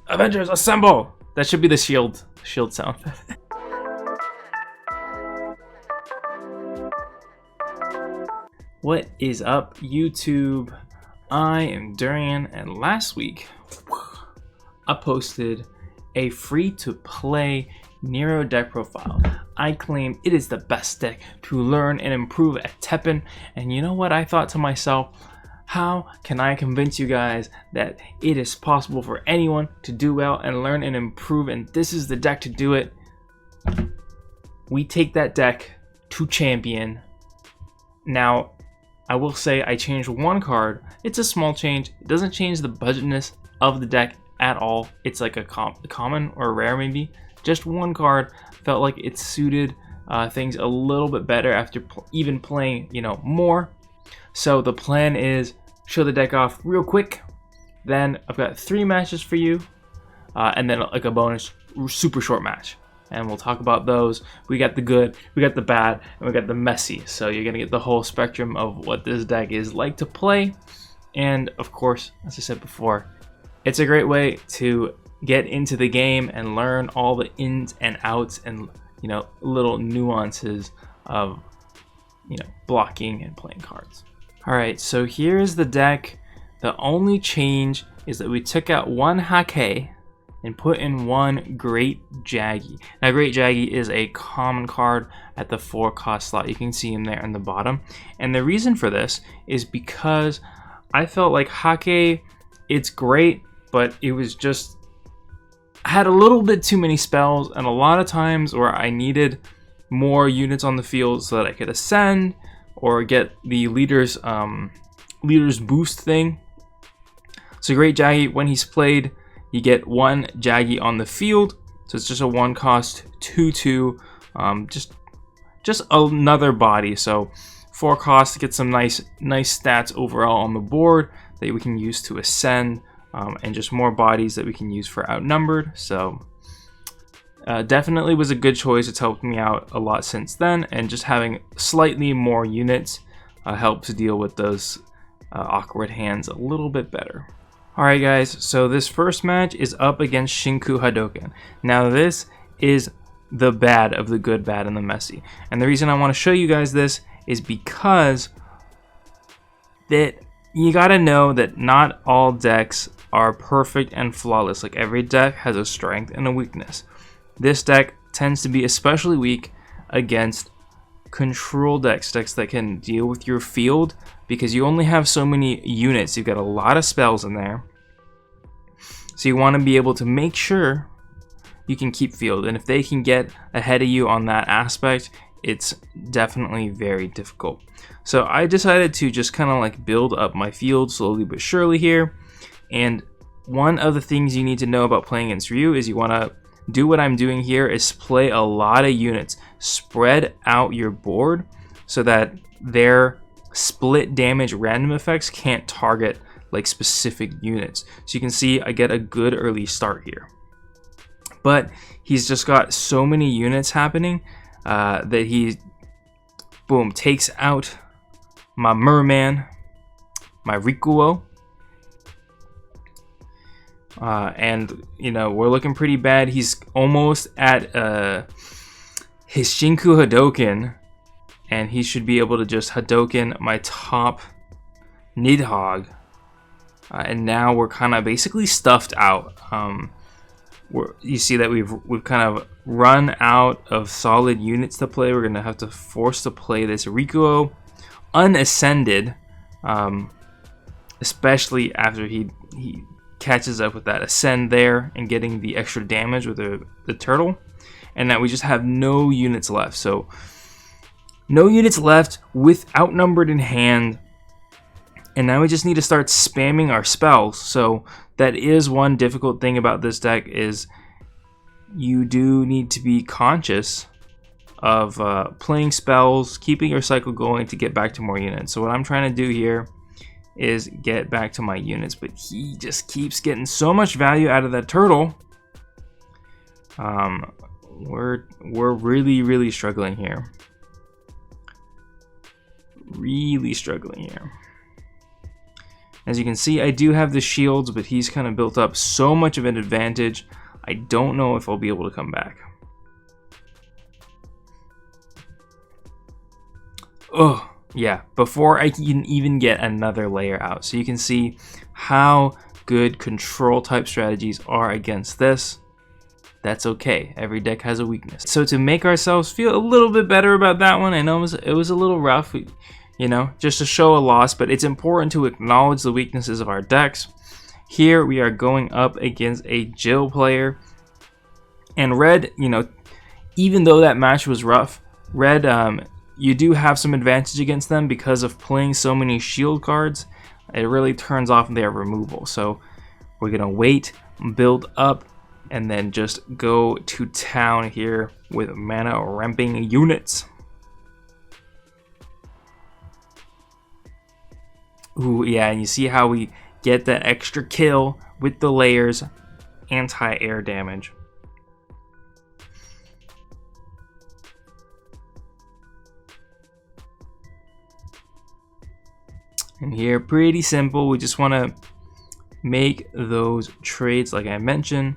Avengers, assemble! That should be the shield sound. What is up, YouTube? I am Durian, and last week I posted a free-to-play Nero deck profile. I claim it is the best deck to learn and improve at Teppen, and you know what I thought to myself? How can I convince you guys that it is possible for anyone to do well and learn and improve, and this is the deck to do it? We take that deck to champion. Now, I will say I changed one card. It's a small change. It doesn't change the budgetness of the deck at all. It's like a common or a rare maybe. Just one card. Felt like it suited things a little bit better after even playing, more. So the plan is show the deck off real quick. Then I've got 3 matches for you, and then like a bonus super short match. And we'll talk about those. We got the good, we got the bad, and we got the messy. So you're gonna get the whole spectrum of what this deck is like to play. And of course, as I said before, it's a great way to get into the game and learn all the ins and outs and little nuances of blocking and playing cards. All right, so here's the deck. The only change is that we took out one Hake and put in one Great Jaggy. Now, Great Jaggy is a common card at the 4-cost slot. You can see him there in the bottom. And the reason for this is because I felt like Hake, it's great, but it was just, I had a little bit too many spells, and a lot of times where I needed more units on the field so that I could ascend or get the leader's boost thing. So Great Jaggy, when he's played, you get 1 Jaggy on the field, so it's just a 1-cost 2/2, just another body. So 4 costs to get some nice stats overall on the board that we can use to ascend, and just more bodies that we can use for outnumbered. So definitely was a good choice. It's helped me out a lot since then, and just having slightly more units helps deal with those awkward hands a little bit better. Alright guys, so this first match is up against Shinku Hadoken. Now this is the bad of the good, bad, and the messy. And the reason I want to show you guys this is because that you gotta know that not all decks are perfect and flawless. Like, every deck has a strength and a weakness. This deck tends to be especially weak against control decks that can deal with your field, because you only have so many units. You've got a lot of spells in there, so you want to be able to make sure you can keep field, and if they can get ahead of you on that aspect, it's definitely very difficult. So I decided to just kind of like build up my field slowly but surely here. And one of the things you need to know about playing against Ryu is you want to do what I'm doing here, is play a lot of units. Spread out your board so that their split damage random effects can't target like specific units. So you can see I get a good early start here. But he's just got so many units happening that he, boom, takes out my Merman, my Rikuo. And we're looking pretty bad. He's almost at his Shinku Hadoken, and he should be able to just Hadoken my top Nidhogg. And now we're kind of basically stuffed out. You see that we've kind of run out of solid units to play. We're gonna have to force to play this Rikuo unascended, especially after he catches up with that ascend there and getting the extra damage with the turtle. And now we just have no units left. So no units left with outnumbered in hand, and now we just need to start spamming our spells. So that is one difficult thing about this deck, is you do need to be conscious of playing spells, keeping your cycle going to get back to more units. So what I'm trying to do here is get back to my units, but he just keeps getting so much value out of that turtle. We're really struggling here. Really struggling here. As you can see, I do have the shields, but he's kind of built up so much of an advantage. I don't know if I'll be able to come back. Oh, yeah, before I can even get another layer out. So you can see how good control type strategies are against this. That's okay. Every deck has a weakness. So to make ourselves feel a little bit better about that one, I know it was a little rough, you know, just to show a loss, but it's important to acknowledge the weaknesses of our decks. Here we are going up against a Jill player. And Red, you know, even though that match was rough, Red, you do have some advantage against them because of playing so many shield cards. It really turns off their removal. So we're going to wait, build up, and then just go to town here with mana ramping units. Ooh, yeah, and you see how we get that extra kill with the layers, anti-air damage. And here, pretty simple. We just want to make those trades like I mentioned.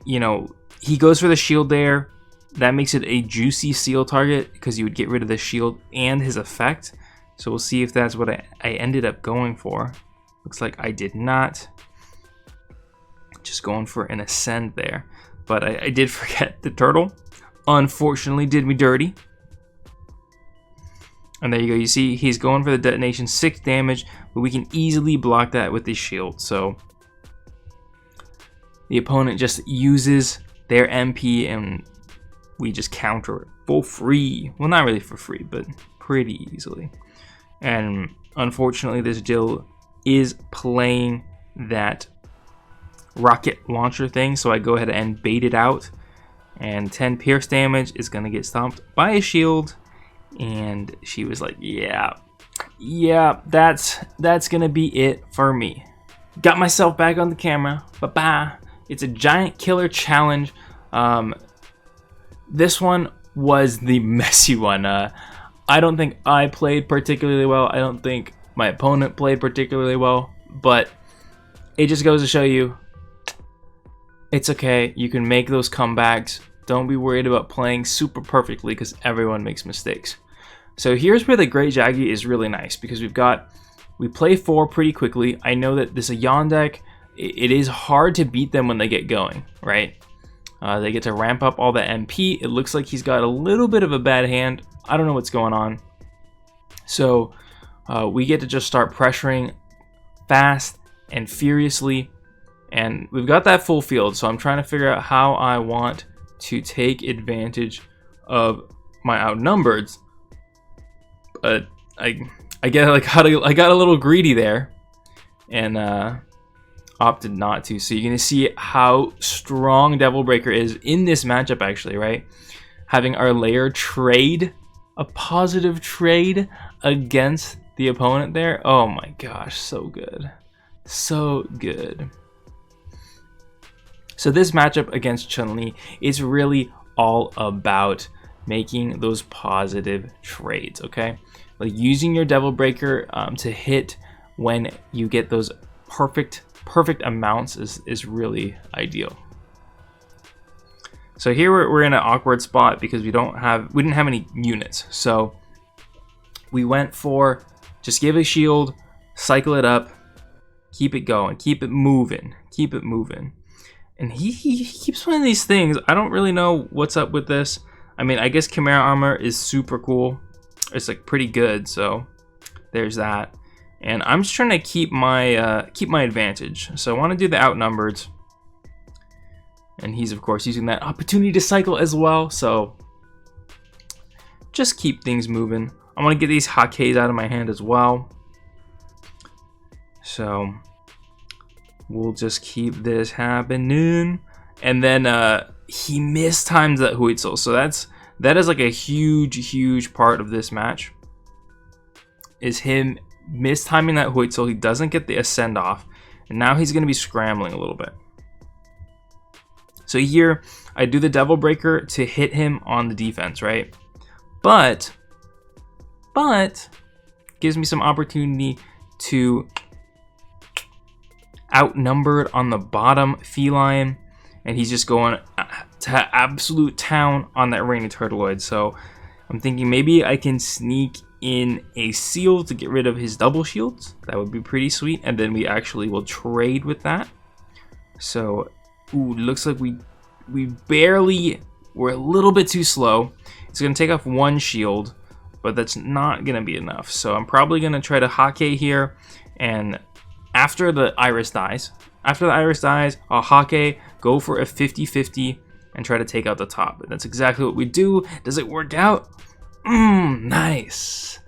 You know, he goes for the shield there. That makes it a juicy seal target because you would get rid of the shield and his effect. So we'll see if that's what I ended up going for. Looks like I did not. Just going for an ascend there. But I did forget the turtle. Unfortunately, did me dirty. And there you go, you see he's going for the detonation, 6 damage, but we can easily block that with the shield. So the opponent just uses their MP and we just counter it for free. Well, not really for free, but pretty easily. And unfortunately, this Jill is playing that rocket launcher thing, so I go ahead and bait it out. And 10 pierce damage is going to get stomped by a shield. And she was like, yeah, that's gonna be it for me. Got myself back on the camera. Bye-bye. It's a giant killer challenge. This one was the messy one. I don't think I played particularly well. I don't think my opponent played particularly well. But it just goes to show you, it's okay. You can make those comebacks. Don't be worried about playing super perfectly because everyone makes mistakes. So here's where the Great Jaggy is really nice because we play 4 pretty quickly. I know that this Aeon deck, it is hard to beat them when they get going, right? They get to ramp up all the MP. It looks like he's got a little bit of a bad hand. I don't know what's going on. So we get to just start pressuring fast and furiously. And we've got that full field, so I'm trying to figure out how I want to take advantage of my outnumbered. But I got a little greedy there, and opted not to. So you're gonna see how strong Devil Breaker is in this matchup, actually, right? Having our layer trade, a positive trade against the opponent there. Oh my gosh, so good, so good. So this matchup against Chun-Li is really all about making those positive trades, okay? Like using your Devil Breaker to hit when you get those perfect amounts is really ideal. So here we're in an awkward spot because we didn't have any units. So we went for just give a shield, cycle it up, keep it going, keep it moving. And he keeps playing these things. I don't really know what's up with this. I mean, I guess Chimera Armor is super cool. It's like pretty good, so there's that. And I'm just trying to keep my advantage. So I want to do the outnumbered. And he's of course using that opportunity to cycle as well. So just keep things moving. I want to get these hotkeys out of my hand as well. So we'll just keep this happening. And then he mistimes that Huitzel. So that is like a huge part of this match. Is him mistiming that Huitzel. He doesn't get the ascend off. And now he's going to be scrambling a little bit. So here, I do the Devil Breaker to hit him on the defense, right? But gives me some opportunity to outnumbered on the bottom feline, and he's just going to absolute town on that Rainy Turtleoid. So I'm thinking maybe I can sneak in a seal to get rid of his double shields. That would be pretty sweet, and then we actually will trade with that. So, ooh, looks like we barely, we're a little bit too slow. It's going to take off one shield, but that's not going to be enough. So I'm probably going to try to Hake here, and after the Iris dies, I'll Hake, go for a 50-50, and try to take out the top. And that's exactly what we do. Does it work out? Nice.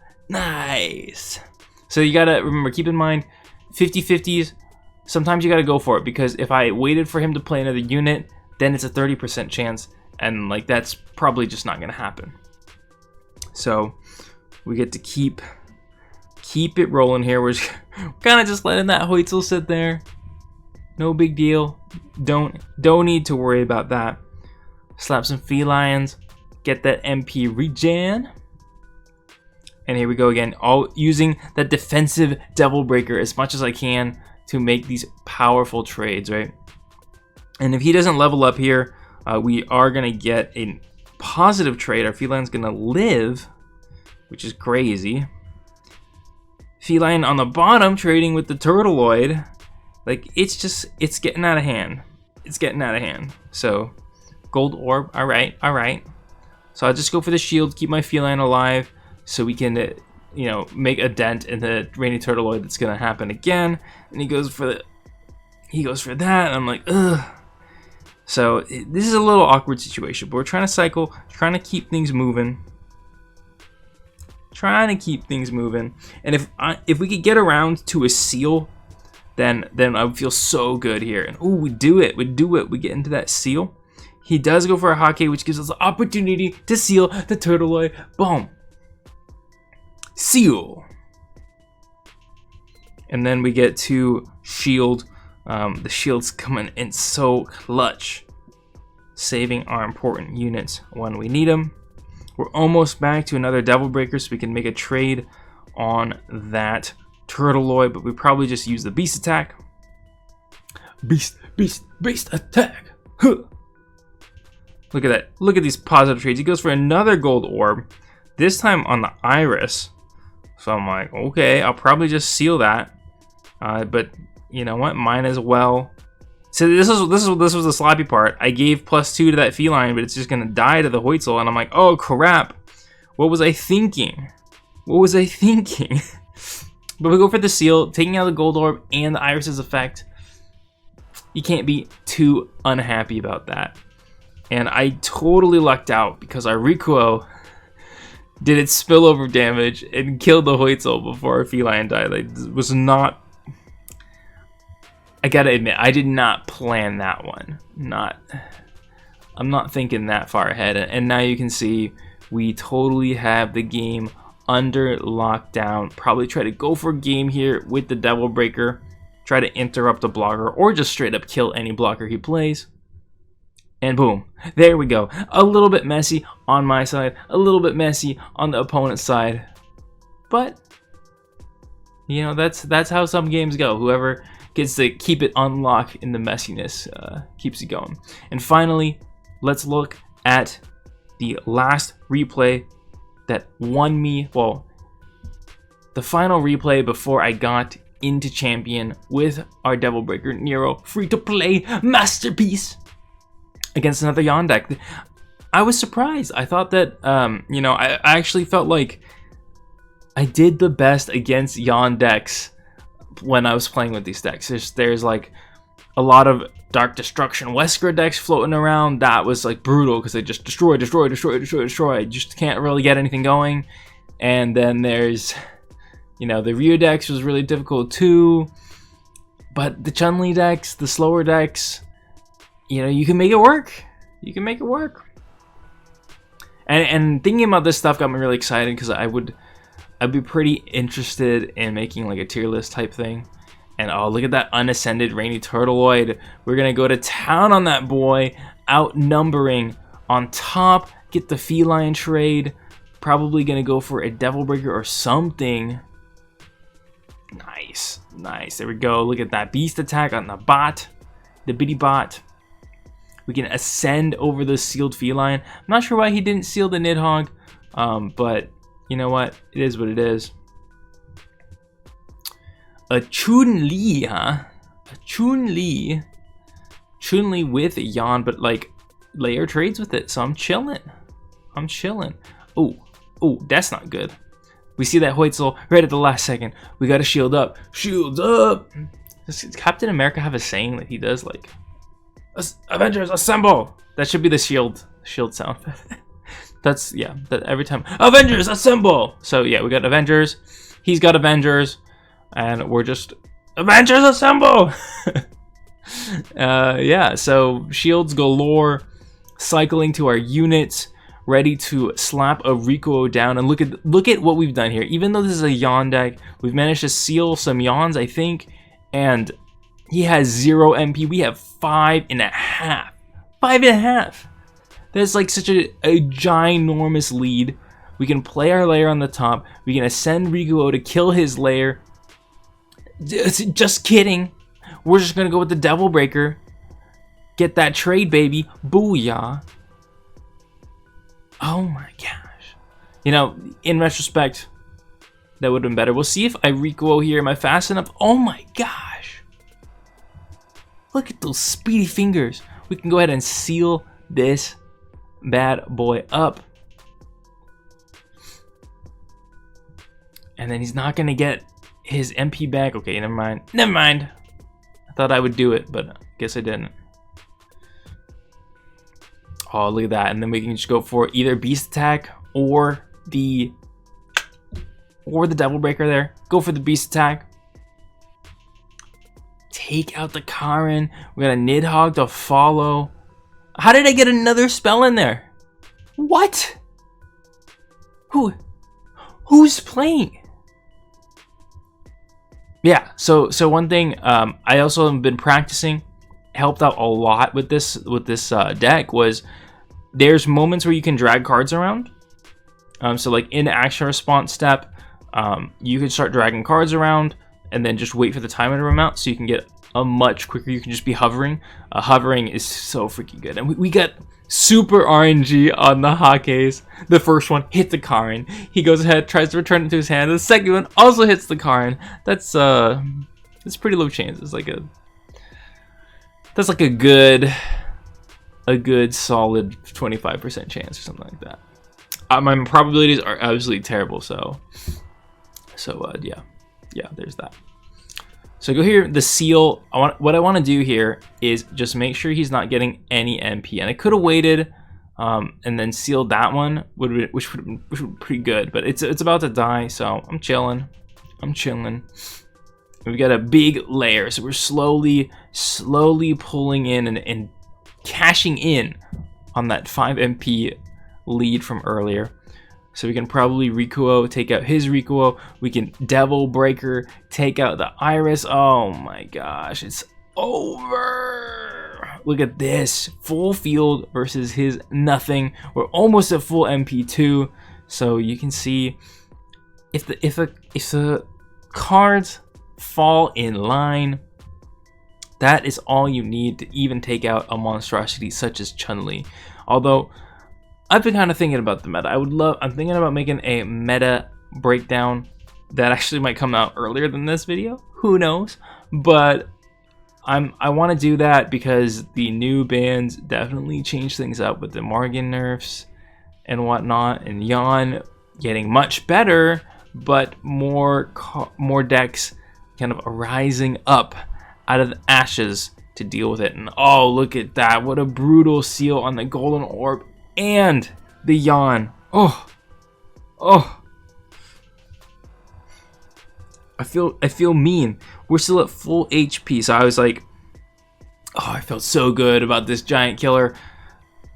So you gotta remember, keep in mind, 50-50s, sometimes you gotta go for it, because if I waited for him to play another unit, then it's a 30% chance, and like that's probably just not gonna happen. So we get to keep it rolling here. We're kind of just letting that Hoitzel sit there. No big deal. Don't need to worry about that. Slap some felines, get that MP regen. And here we go again, all using that defensive Devil Breaker as much as I can to make these powerful trades, right? And if he doesn't level up here, we are going to get a positive trade. Our feline's going to live, which is crazy. Feline on the bottom trading with the Turtleoid. Like, it's getting out of hand. So, gold orb, all right. So I'll just go for the shield, keep my feline alive, so we can, make a dent in the Rainy Turtleoid that's gonna happen again. And he goes for that, and I'm like, ugh. So this is a little awkward situation, but we're trying to cycle, trying to keep things moving. And if we could get around to a seal, then I would feel so good here. And oh, we do it. We get into that seal. He does go for a Hake, which gives us the opportunity to seal the Turtleoid. Boom. Seal. And then we get to shield. The shield's coming in so clutch, saving our important units when we need them. We're almost back to another Devil Breaker, so we can make a trade on that Turtleoid, but we probably just use the Beast Attack. Beast Attack. Huh. Look at that. Look at these positive trades. He goes for another gold orb, this time on the Iris. So I'm like, okay, I'll probably just seal that. But you know what? Might as well. So this was the sloppy part. I gave +2 to that feline, but it's just gonna die to the Hoitzel, and I'm like, oh crap! What was I thinking? But we go for the seal, taking out the gold orb and the Iris's effect. You can't be too unhappy about that. And I totally lucked out because our Rikuo did its spillover damage and killed the Hoitzel before our feline died. Like, it was not. I gotta admit, I did not plan that one. I'm not thinking that far ahead. And now you can see we totally have the game under lockdown. Probably try to go for a game here with the Devil Breaker. Try to interrupt the blocker or just straight up kill any blocker he plays. And boom, there we go. A little bit messy on my side, a little bit messy on the opponent's side. But, that's how some games go. Whoever gets to keep it unlocked in the messiness keeps it going. And finally, let's look at the last replay that won me, well, the final replay before I got into Champion with our Devil Breaker Nero free-to-play masterpiece against another Yon deck. I was surprised. I thought that, I actually felt like I did the best against Yon decks when I was playing with these decks. There's like a lot of Dark Destruction Wesker decks floating around. That was like brutal because they just destroy. Just can't really get anything going. And then there's, the Ryu decks was really difficult too. But the Chun-Li decks, the slower decks, you can make it work. And thinking about this stuff got me really excited because I'd be pretty interested in making like a tier list type thing. And oh, look at that unascended Rainy Turtleoid. We're gonna go to town on that boy, outnumbering on top, get the feline trade. Probably gonna go for a Devil Breaker or something. Nice. Nice. There we go. Look at that beast attack on the bot. The bitty bot. We can ascend over the sealed feline. I'm not sure why he didn't seal the Nidhogg. But you know what? It is what it is. A Chun-Li, huh? A Chun-Li. Chun-Li with Yan, but like layer trades with it. So I'm chilling. I'm chilling. Oh, that's not good. We see that Hoitzel right at the last second. We gotta shield up. Shields up! Does Captain America have a saying that he does, like, Avengers, assemble! That should be the shield sound. That's, yeah, that every time. Avengers, assemble! So, yeah, we got Avengers. He's got Avengers. And we're just, Avengers, assemble! Yeah, so shields galore. Cycling to our units. Ready to slap a Rico down, and look at what we've done here. Even though this is a Yan deck, we've managed to seal some Yans, I think, and he has 0 MP. We have 5.5. 5.5. That's like such a ginormous lead. We can play our layer on the top. We can ascend Rico to kill his layer. Just kidding. We're just gonna go with the Devil Breaker. Get that trade, baby. Booyah. Oh my gosh. You know, in retrospect, that would have been better. We'll see if I Rico here. Am I fast enough? Oh my gosh. Look at those speedy fingers. We can go ahead and seal this bad boy up. And then he's not going to get his MP back. Okay, never mind. Never mind. I thought I would do it, but I guess I didn't. Oh, look at that. And then we can just go for either Beast Attack or the Devil Breaker there. Go for the Beast Attack. Take out the Karen. We got a Nidhogg to follow. How did I get another spell in there? What? Who's playing? Yeah, so one thing I also have been practicing, helped out a lot with this deck, was there's moments where you can drag cards around. So like in action response step, you can start dragging cards around and then just wait for the timer to run out, so you can get a much quicker. You can just be hovering. Hovering is so freaking good, and we got super RNG on the Hakes. The first one hit the Karen. He goes ahead, tries to return it to his hand. The second one also hits the Karen. That's pretty low chances. That's like a good solid 25% chance or something like that. My probabilities are absolutely terrible, so yeah, there's that. So go here, the seal. What I want to do here is just make sure he's not getting any MP, and I could have waited and then sealed that one, which would have been pretty good, but it's about to die, so I'm chilling. We've got a big layer, so we're slowly pulling in and cashing in on that 5 MP lead from earlier. So we can probably Rikuo, take out his Rikuo. We can Devil Breaker, take out the Iris. Oh my gosh, it's over. Look at this, full field versus his nothing. We're almost at full MP2, so you can see if the cards fall in line, that is all you need to even take out a monstrosity such as Chun-Li. Although I've been kind of thinking about the meta. I'm thinking about making a meta breakdown that actually might come out earlier than this video. Who knows? But I want to do that because the new bans definitely change things up with the Morgan nerfs and whatnot, and Yan getting much better, but more decks kind of rising up out of the ashes to deal with it. And oh, look at that. What a brutal seal on the golden orb and the Yan. Oh. I feel mean. We're still at full HP, so I was like, oh, I felt so good about this giant killer.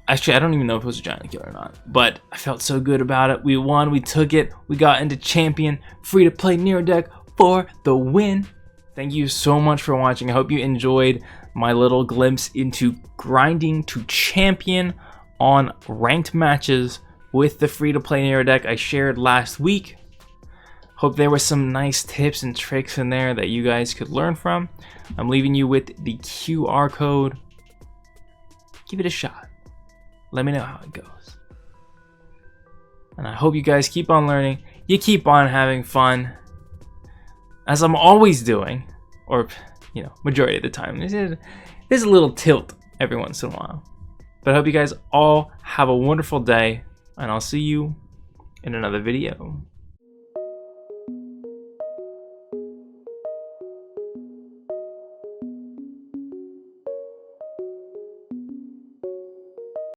Actually, I don't even know if it was a giant killer or not, but I felt so good about it. We won, we took it, we got into champion, free to play Nero deck for the win. Thank you so much for watching. I hope you enjoyed my little glimpse into grinding to champion on ranked matches with the free to play Nero deck I shared last week. Hope there were some nice tips and tricks in there that you guys could learn from. I'm leaving you with the QR code. Give it a shot. Let me know how it goes. And I hope you guys keep on learning. You keep on having fun, as I'm always doing, or majority of the time. There's a little tilt every once in a while. But I hope you guys all have a wonderful day, and I'll see you in another video.